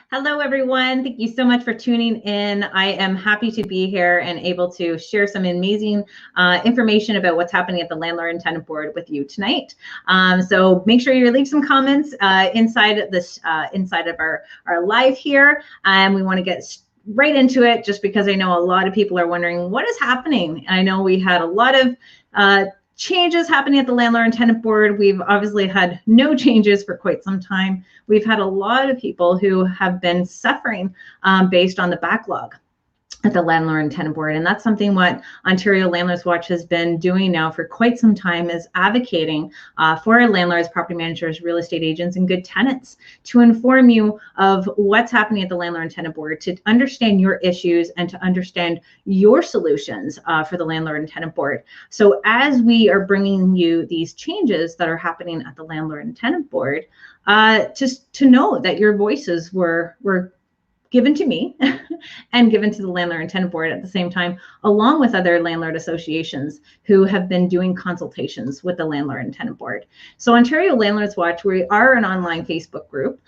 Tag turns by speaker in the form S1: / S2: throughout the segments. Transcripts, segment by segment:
S1: Hello, everyone. Thank you so much for tuning in. I am happy to be here and able to share some amazing information about what's happening at the Landlord and Tenant Board with you tonight. So make sure you leave some comments inside of our live here. And we want to get right into it just because I know a lot of people are wondering what is happening. I know we had a lot of changes happening at the Landlord and Tenant Board. We've obviously had no changes for quite some time. We've had a lot of people who have been suffering based on the backlog at the Landlord and Tenant Board. And that's something what Ontario Landlords Watch has been doing now for quite some time, is advocating for our landlords, property managers, real estate agents, and good tenants to inform you of what's happening at the Landlord and Tenant Board, to understand your issues and to understand your solutions for the Landlord and Tenant Board. So as we are bringing you these changes that are happening at the Landlord and Tenant Board, just to know that your voices were given to me and given to the Landlord and Tenant Board at the same time, along with other landlord associations who have been doing consultations with the Landlord and Tenant Board. So Ontario Landlords Watch, we are an online Facebook group.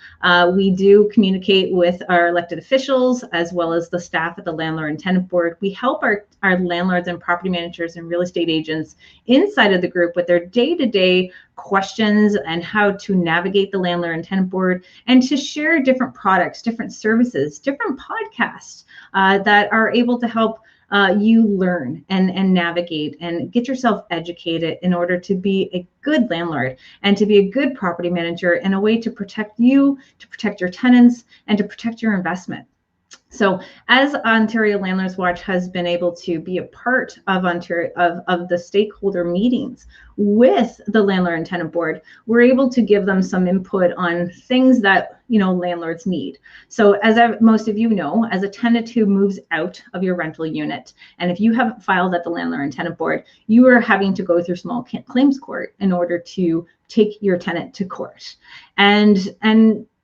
S1: We do communicate with our elected officials as well as the staff at the Landlord and Tenant Board. We help our landlords and property managers and real estate agents inside of the group with their day-to-day questions and how to navigate the Landlord and Tenant Board, and to share different products, different services, different podcasts that are able to help you learn and navigate and get yourself educated in order to be a good landlord and to be a good property manager, in a way to protect you, to protect your tenants, and to protect your investment. So as Ontario Landlords Watch has been able to be a part of the stakeholder meetings with the Landlord and Tenant Board, we're able to give them some input on things that landlords need. So as most of you know, as a tenant who moves out of your rental unit, and if you haven't filed at the Landlord and Tenant Board, you are having to go through small claims court in order to take your tenant to court. And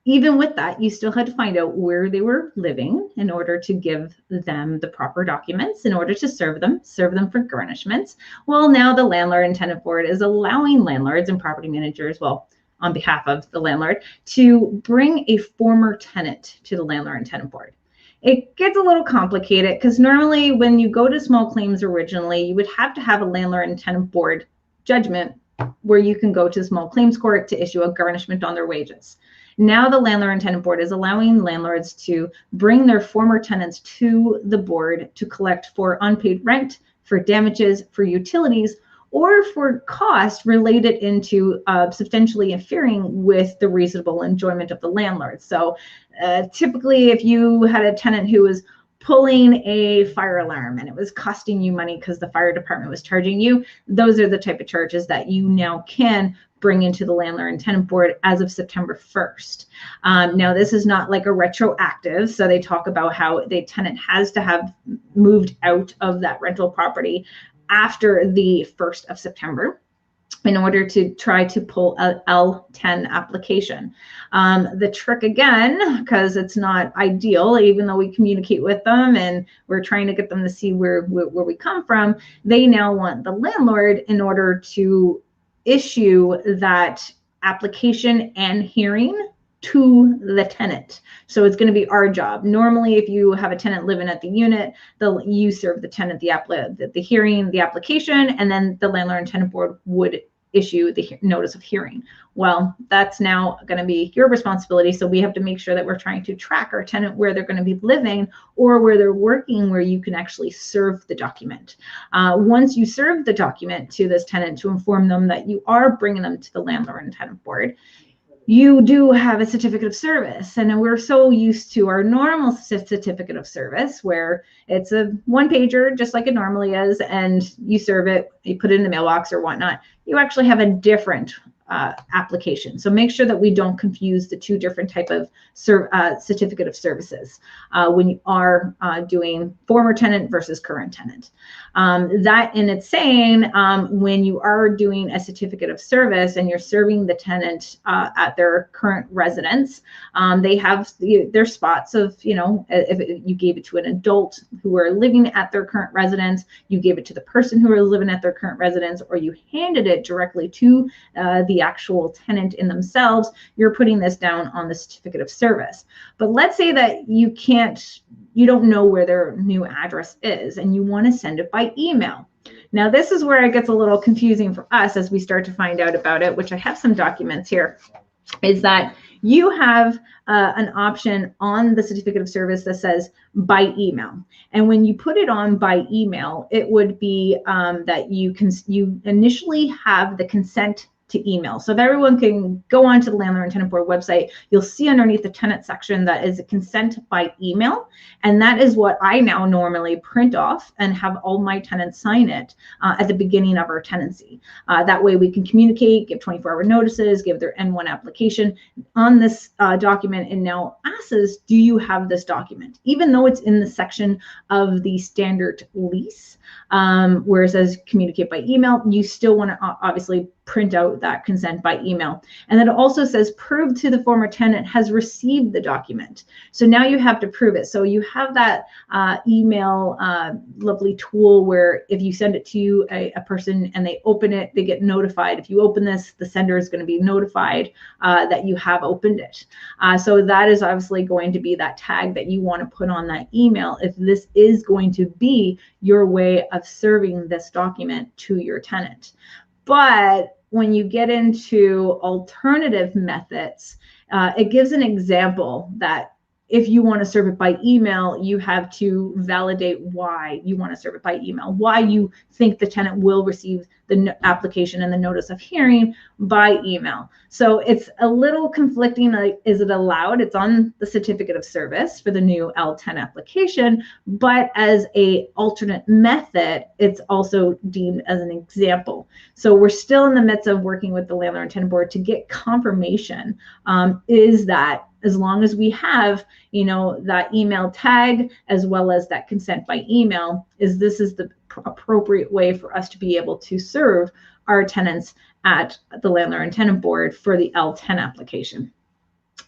S1: even with that, you still had to find out where they were living in order to give them the proper documents, in order to serve them for garnishments. Well, now the Landlord and Tenant Board is allowing landlords and property managers, well, on behalf of the landlord, to bring a former tenant to the Landlord and Tenant Board. It gets a little complicated because normally when you go to small claims originally, you would have to have a Landlord and Tenant Board judgment where you can go to small claims court to issue a garnishment on their wages. Now the Landlord and Tenant Board is allowing landlords to bring their former tenants to the board to collect for unpaid rent, for damages, for utilities, or for costs related into substantially interfering with the reasonable enjoyment of the landlord. So typically, if you had a tenant who was pulling a fire alarm and it was costing you money because the fire department was charging you, those are the type of charges that you now can bring into the Landlord and Tenant Board as of September 1st. Now, this is not like a retroactive, so they talk about how the tenant has to have moved out of that rental property after the 1st of September in order to try to pull a L10 application. The trick again, because it's not ideal, even though we communicate with them and we're trying to get them to see where we come from, they now want the landlord, in order to issue that application and hearing, to the tenant. So it's going to be our job. Normally, if you have a tenant living at the unit, you serve the tenant the hearing, the application, and then the Landlord and Tenant Board would issue the notice of hearing. Well, that's now going to be your responsibility. So we have to make sure that we're trying to track our tenant where they're going to be living or where they're working, where you can actually serve the document. Once you serve the document to this tenant to inform them that you are bringing them to the Landlord and Tenant Board, you do have a certificate of service. And we're so used to our normal certificate of service where it's a one-pager, just like it normally is, and you serve it, you put it in the mailbox or whatnot. You actually have a different application. So make sure that we don't confuse the two different type of certificate of services when you are doing former tenant versus current tenant. That in its saying, when you are doing a certificate of service and you're serving the tenant at their current residence, they have their spots of, if you gave it to an adult who are living at their current residence, you gave it to the person who are living at their current residence, or you handed it directly to the the actual tenant in themselves, you're putting this down on the certificate of service. But let's say that you don't know where their new address is and you want to send it by email. Now, this is where it gets a little confusing for us as we start to find out about it, which I have some documents here, is that you have an option on the certificate of service that says by email. And when you put it on by email, it would be that you initially have the consent to email. So if everyone can go onto the Landlord and Tenant Board website, you'll see underneath the tenant section that is a consent by email. And that is what I now normally print off and have all my tenants sign it at the beginning of our tenancy. That way we can communicate, give 24-hour notices, give their N1 application. On this document, it now asks, do you have this document? Even though it's in the section of the standard lease, where it says communicate by email, you still want to obviously print out that consent by email. And then it also says prove to the former tenant has received the document. So now you have to prove it. So you have that email lovely tool where if you send it to a person and they open it, they get notified. If you open this, the sender is going to be notified that you have opened it. So that is obviously going to be that tag that you want to put on that email if this is going to be your way of serving this document to your tenant. But when you get into alternative methods, it gives an example that if you want to serve it by email, you have to validate why you want to serve it by email, why you think the tenant will receive the application and the notice of hearing by email. So it's a little conflicting. Like, is it allowed? It's on the certificate of service for the new L10 application, but as a alternate method, it's also deemed as an example. So we're still in the midst of working with the Landlord Tenant Board to get confirmation. Is that as long as we have, that email tag as well as that consent by email, this is the appropriate way for us to be able to serve our tenants at the Landlord and Tenant Board for the L10 application.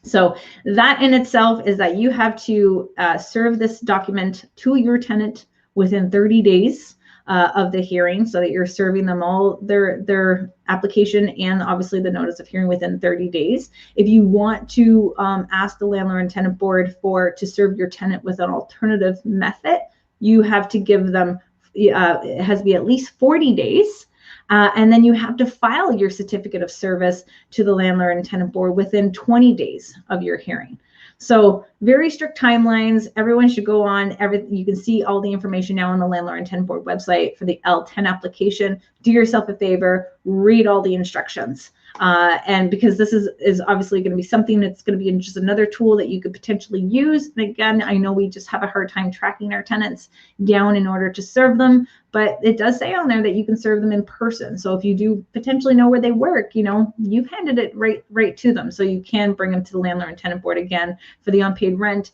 S1: So that in itself is that you have to serve this document to your tenant within 30 days of the hearing, so that you're serving them all their application and obviously the notice of hearing within 30 days. If you want to ask the Landlord and Tenant Board to serve your tenant with an alternative method, you have to give them, it has to be at least 40 days. And then you have to file your certificate of service to the Landlord and Tenant Board within 20 days of your hearing. So very strict timelines. Everyone should go on. You can see all the information now on the Landlord and Tenant Board website for the L10 application. Do yourself a favor, read all the instructions. And because this is obviously going to be something that's going to be just another tool that you could potentially use. And again, I know we just have a hard time tracking our tenants down in order to serve them, but it does say on there that you can serve them in person. So if you do potentially know where they work, you've handed it right to them. So you can bring them to the Landlord and Tenant Board again for the unpaid rent,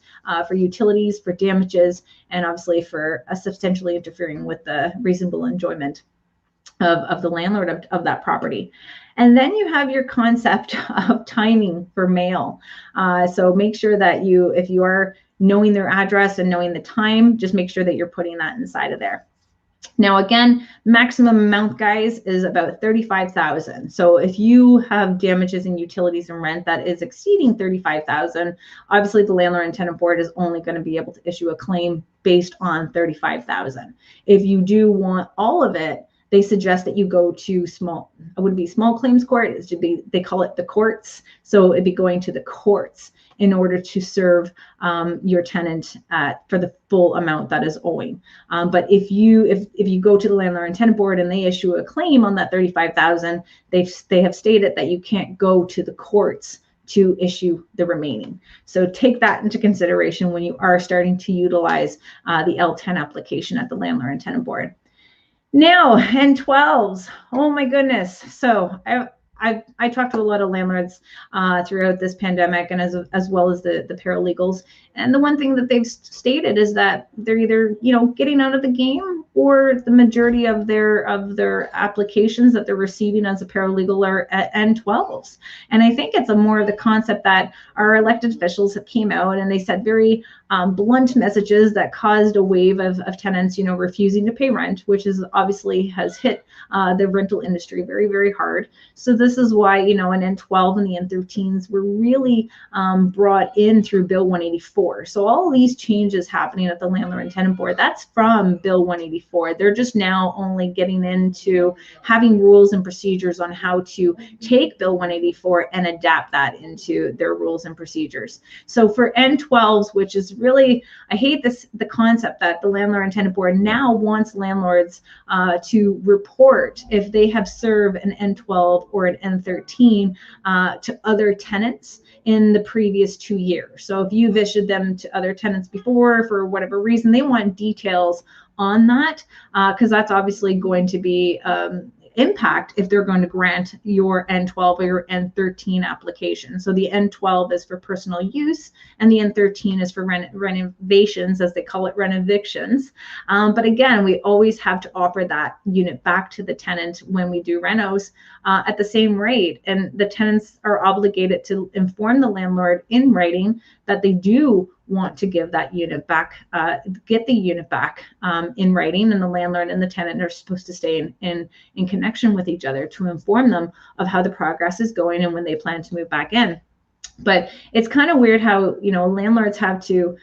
S1: for utilities, for damages, and obviously for substantially interfering with the reasonable enjoyment of the landlord of that property. And then you have your concept of timing for mail. So make sure that if you are knowing their address and knowing the time, just make sure that you're putting that inside of there. Now, again, maximum amount, guys, is about $35,000. So if you have damages in utilities and rent that is exceeding $35,000, obviously the Landlord and Tenant Board is only going to be able to issue a claim based on $35,000. If you do want all of it, they suggest that you go to small claims court. It should be, they call it the courts. So it'd be going to the courts in order to serve your tenant for the full amount that is owing. But if you go to the Landlord and Tenant Board and they issue a claim on that $35,000, they have stated that you can't go to the courts to issue the remaining. So take that into consideration when you are starting to utilize the L10 application at the Landlord and Tenant Board. Now, N12s, oh my goodness. So I talked to a lot of landlords throughout this pandemic, and as well as the paralegals. And the one thing that they've stated is that they're either getting out of the game, or the majority of their applications that they're receiving as a paralegal are at N12s. And I think it's more of the concept that our elected officials came out and they said very blunt messages that caused a wave of tenants refusing to pay rent, which is obviously has hit the rental industry very, very hard. So the this is why, you know, an N12 and the N13s were really brought in through Bill 184. So all these changes happening at the Landlord and Tenant Board, that's from Bill 184. They're just now only getting into having rules and procedures on how to take Bill 184 and adapt that into their rules and procedures. So for N12s, which is really, I hate the concept that the Landlord and Tenant Board now wants landlords to report if they have served an N12 or an N13 to other tenants in the previous 2 years. So if you've issued them to other tenants before for whatever reason, they want details on that, because that's obviously going to be impact if they're going to grant your N12 or your N13 application. So the N12 is for personal use and the N13 is for renovations, as they call it, renovictions. But again, we always have to offer that unit back to the tenant when we do renos at the same rate. And the tenants are obligated to inform the landlord in writing that they do want to give that unit back, get the unit back in writing, and the landlord and the tenant are supposed to stay in connection with each other to inform them of how the progress is going and when they plan to move back in. But it's kind of weird how, you know, landlords have to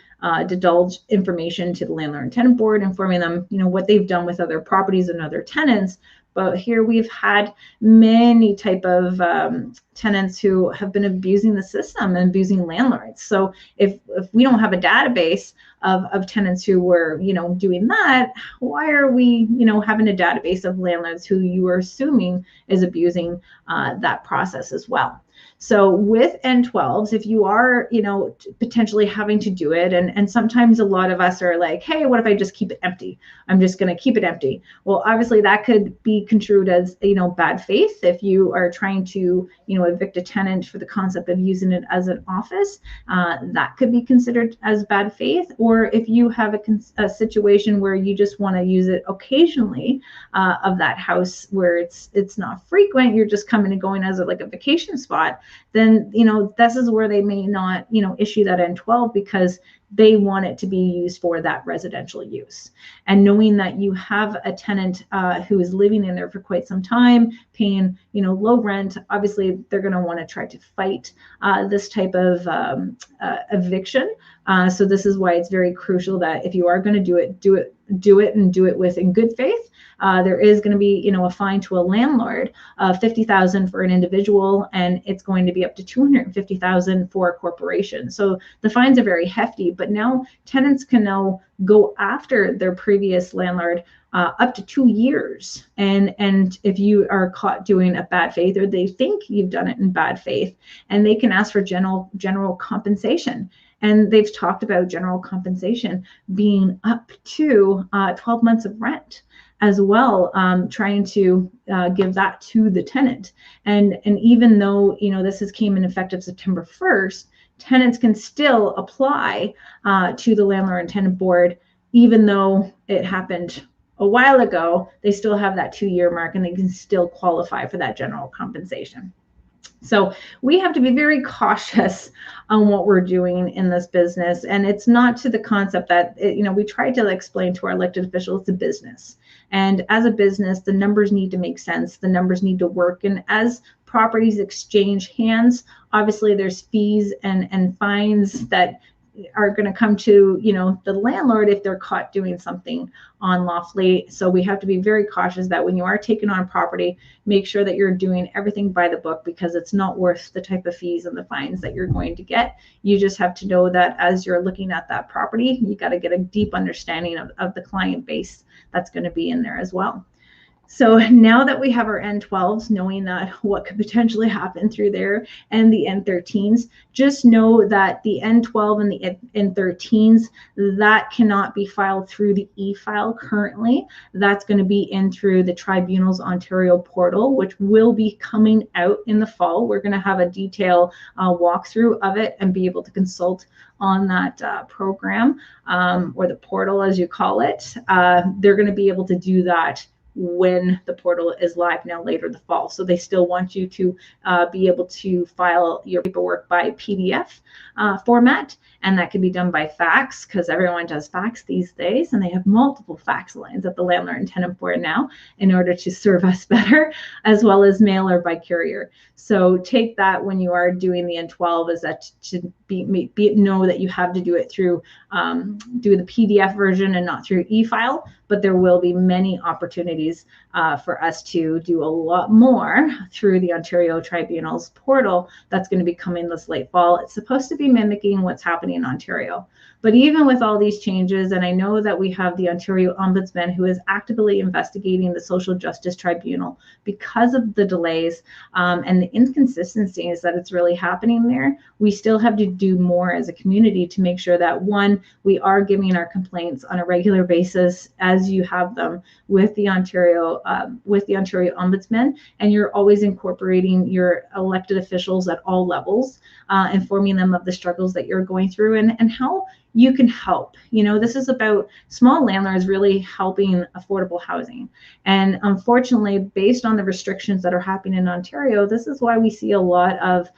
S1: divulge information to the Landlord and Tenant Board, informing them, you know, what they've done with other properties and other tenants. But here we've had many type of tenants who have been abusing the system and abusing landlords. So if we don't have a database of tenants who were, you know, doing that, why are we, you know, having a database of landlords who you are assuming is abusing that process as well? So with N12s, if you are, you know, potentially having to do it, and sometimes a lot of us are like, hey, what if I just keep it empty? I'm just going to keep it empty. Well, obviously that could be construed as, you know, bad faith. If you are trying to, you know, evict a tenant for the concept of using it as an office, that could be considered as bad faith. Or if you have a situation where you just want to use it occasionally of that house where it's not frequent, you're just coming and going as like a vacation spot, then, you know, this is where they may not, you know, issue that N12 because they want it to be used for that residential use. And knowing that you have a tenant who is living in there for quite some time, paying, you know, low rent, obviously they're going to want to try to fight this type of eviction. So this is why it's very crucial that if you are going to do it with in good faith. There is going to be, you know, a fine to a landlord of $50,000 for an individual, and it's going to be up to $250,000 for a corporation. So the fines are very hefty, but now tenants can now go after their previous landlord up to 2 years. And if you are caught doing a bad faith, or they think you've done it in bad faith, and they can ask for general compensation. And they've talked about general compensation being up to 12 months of rent as well, trying to give that to the tenant. And even though, you know, this came in effective September 1st, tenants can still apply to the Landlord and Tenant Board, even though it happened a while ago. They still have that 2-year mark and they can still qualify for that general compensation. So we have to be very cautious on what we're doing in this business. And it's not to the concept that, you know, we try to explain to our elected officials, it's a business. And as a business, the numbers need to make sense. The numbers need to work. And as properties exchange hands, obviously there's fees and fines that are going to come to, you know, the landlord if they're caught doing something unlawfully. So we have to be very cautious that when you are taking on property, make sure that you're doing everything by the book, because it's not worth the type of fees and the fines that you're going to get. You just have to know that as you're looking at that property, you got to get a deep understanding of the client base that's going to be in there as well. So now that we have our N12s, knowing that what could potentially happen through there, and the N13s, just know that the N12 and the N13s, that cannot be filed through the e-file currently. That's going to be in through the Tribunal's Ontario portal, which will be coming out in the fall. We're going to have a detailed walkthrough of it and be able to consult on that program, or the portal as you call it. They're going to be able to do that when the portal is live now later the fall. So they still want you to be able to file your paperwork by PDF format, and that can be done by fax, because everyone does fax these days, and they have multiple fax lines at the Landlord and Tenant Board now in order to serve us better, as well as mail or by courier. So take that when you are doing the N12, is that to know that you have to do it through do the PDF version and not through e-file, but there will be many opportunities for us to do a lot more through the Ontario Tribunal's portal that's going to be coming this late fall. It's supposed to be mimicking what's happening in Ontario. But even with all these changes, and I know that we have the Ontario Ombudsman who is actively investigating the Social Justice Tribunal because of the delays and the inconsistencies that it's really happening there, we still have to do more as a community to make sure that, one, we are giving our complaints on a regular basis as you have them with the Ontario Ombudsman, and you're always incorporating your elected officials at all levels, informing them of the struggles that you're going through and how you can help. You know, this is about small landlords really helping affordable housing. And unfortunately, based on the restrictions that are happening in Ontario, this is why we see a lot of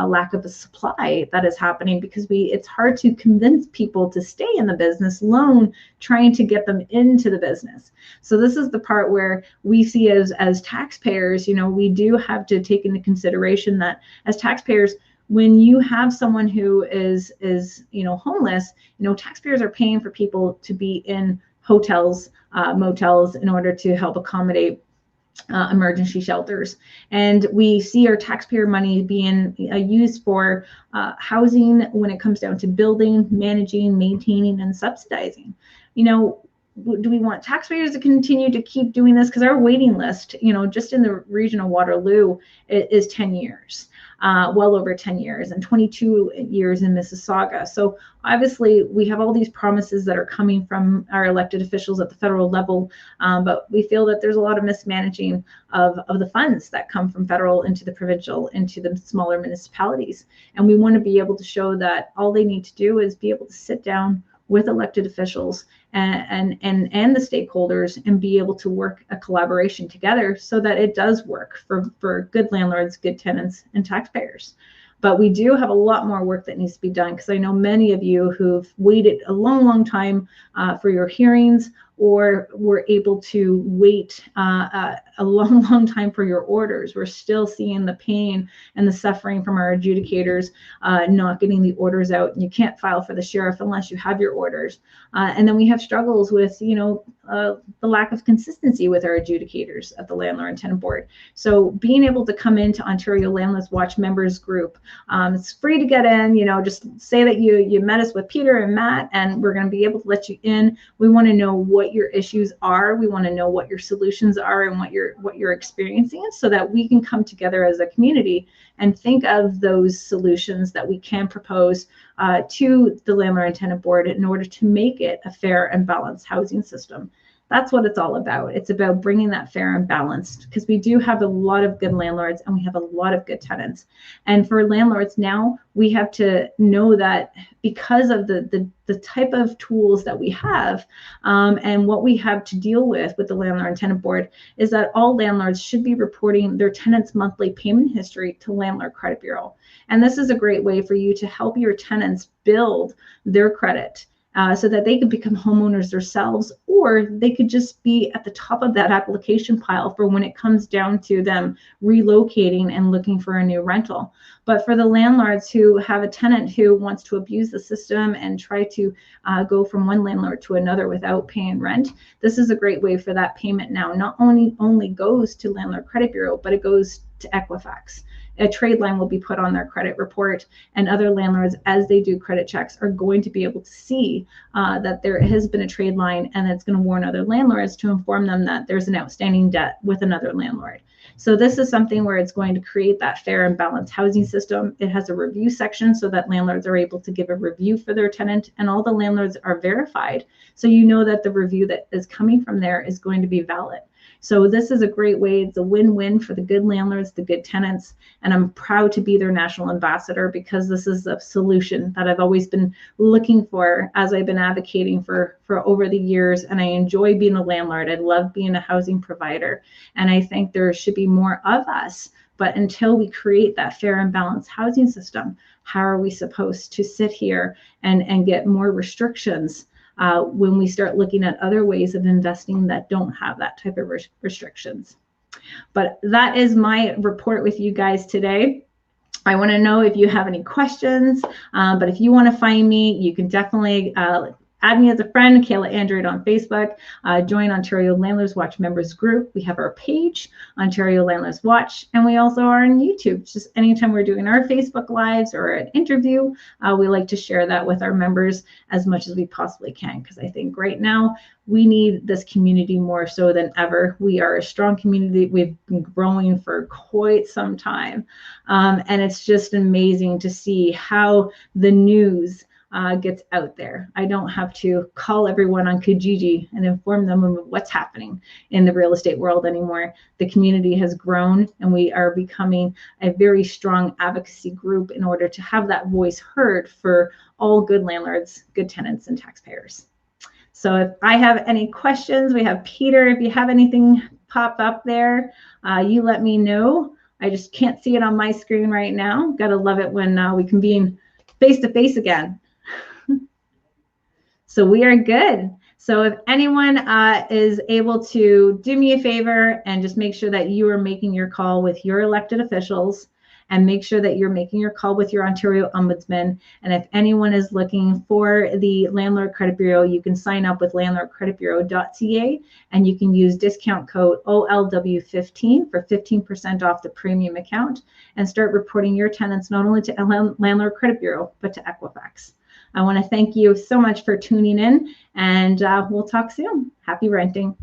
S1: lack of a supply that is happening, because it's hard to convince people to stay in the business, alone trying to get them into the business. So this is the part where we see as taxpayers, you know, we do have to take into consideration that as taxpayers, when you have someone who is homeless, taxpayers are paying for people to be in hotels, motels, in order to help accommodate emergency shelters. And we see our taxpayer money being used for housing when it comes down to building, managing, maintaining, and subsidizing. Do we want taxpayers to continue to keep doing this? Because our waiting list, just in the region of Waterloo, is 10 years. Well over 10 years, and 22 years in Mississauga. So obviously we have all these promises that are coming from our elected officials at the federal level, but we feel that there's a lot of mismanaging of the funds that come from federal into the provincial, into the smaller municipalities. And we want to be able to show that all they need to do is be able to sit down with elected officials and the stakeholders and be able to work a collaboration together so that it does work for good landlords, good tenants, and taxpayers. But we do have a lot more work that needs to be done, because I know many of you who've waited a long time for your hearings, or were able to wait a long time for your orders. We're still seeing the pain and the suffering from our adjudicators not getting the orders out. And you can't file for the sheriff unless you have your orders. And then we have struggles with, the lack of consistency with our adjudicators at the Landlord and Tenant Board. So being able to come into Ontario Landlords Watch members group, it's free to get in. Just say that you met us with Peter and Matt, and we're going to be able to let you in. We want to know what your issues are. We want to know what your solutions are and what you're experiencing, so that we can come together as a community and think of those solutions that we can propose to the Landlord and Tenant Board in order to make it a fair and balanced housing system. That's what it's all about. It's about bringing that fair and balanced, because we do have a lot of good landlords and we have a lot of good tenants. And for landlords now, we have to know that because of the type of tools that we have and what we have to deal with the Landlord and Tenant Board, is that all landlords should be reporting their tenants' monthly payment history to Landlord Credit Bureau. And this is a great way for you to help your tenants build their credit, so that they could become homeowners themselves, or they could just be at the top of that application pile for when it comes down to them relocating and looking for a new rental. But for the landlords who have a tenant who wants to abuse the system and try to go from one landlord to another without paying rent, this is a great way for that payment now. Not only goes to Landlord Credit Bureau, but it goes to Equifax. A trade line will be put on their credit report, and other landlords, as they do credit checks, are going to be able to see that there has been a trade line, and it's going to warn other landlords to inform them that there's an outstanding debt with another landlord. So this is something where it's going to create that fair and balanced housing system. It has a review section so that landlords are able to give a review for their tenant, and all the landlords are verified. So you know that the review that is coming from there is going to be valid. So this is a great way. It's a win-win for the good landlords, the good tenants, and I'm proud to be their national ambassador because this is a solution that I've always been looking for as I've been advocating for over the years. And I enjoy being a landlord. I love being a housing provider. And I think there should be more of us. But until we create that fair and balanced housing system, how are we supposed to sit here and get more restrictions when we start looking at other ways of investing that don't have that type of restrictions? But that is my report with you guys today. I want to know if you have any questions, but if you want to find me, you can definitely add me as a friend, Kayla Andrade on Facebook. Join Ontario Landlords Watch members group. We have our page, Ontario Landlords Watch, and we also are on YouTube. Just anytime we're doing our Facebook Lives or an interview, we like to share that with our members as much as we possibly can, because I think right now we need this community more so than ever. We are a strong community. We've been growing for quite some time, and it's just amazing to see how the news gets out there. I don't have to call everyone on Kijiji and inform them of what's happening in the real estate world anymore. The community has grown and we are becoming a very strong advocacy group in order to have that voice heard for all good landlords, good tenants, and taxpayers. So if I have any questions, we have Peter. If you have anything pop up there, you let me know. I just can't see it on my screen right now. Gotta love it when we can be face to face again. So we are good. So if anyone is able to do me a favor and just make sure that you are making your call with your elected officials, and make sure that you're making your call with your Ontario Ombudsman. And if anyone is looking for the Landlord Credit Bureau, you can sign up with landlordcreditbureau.ca, and you can use discount code OLW15 for 15% off the premium account and start reporting your tenants not only to Landlord Credit Bureau, but to Equifax. I want to thank you so much for tuning in, and we'll talk soon. Happy renting.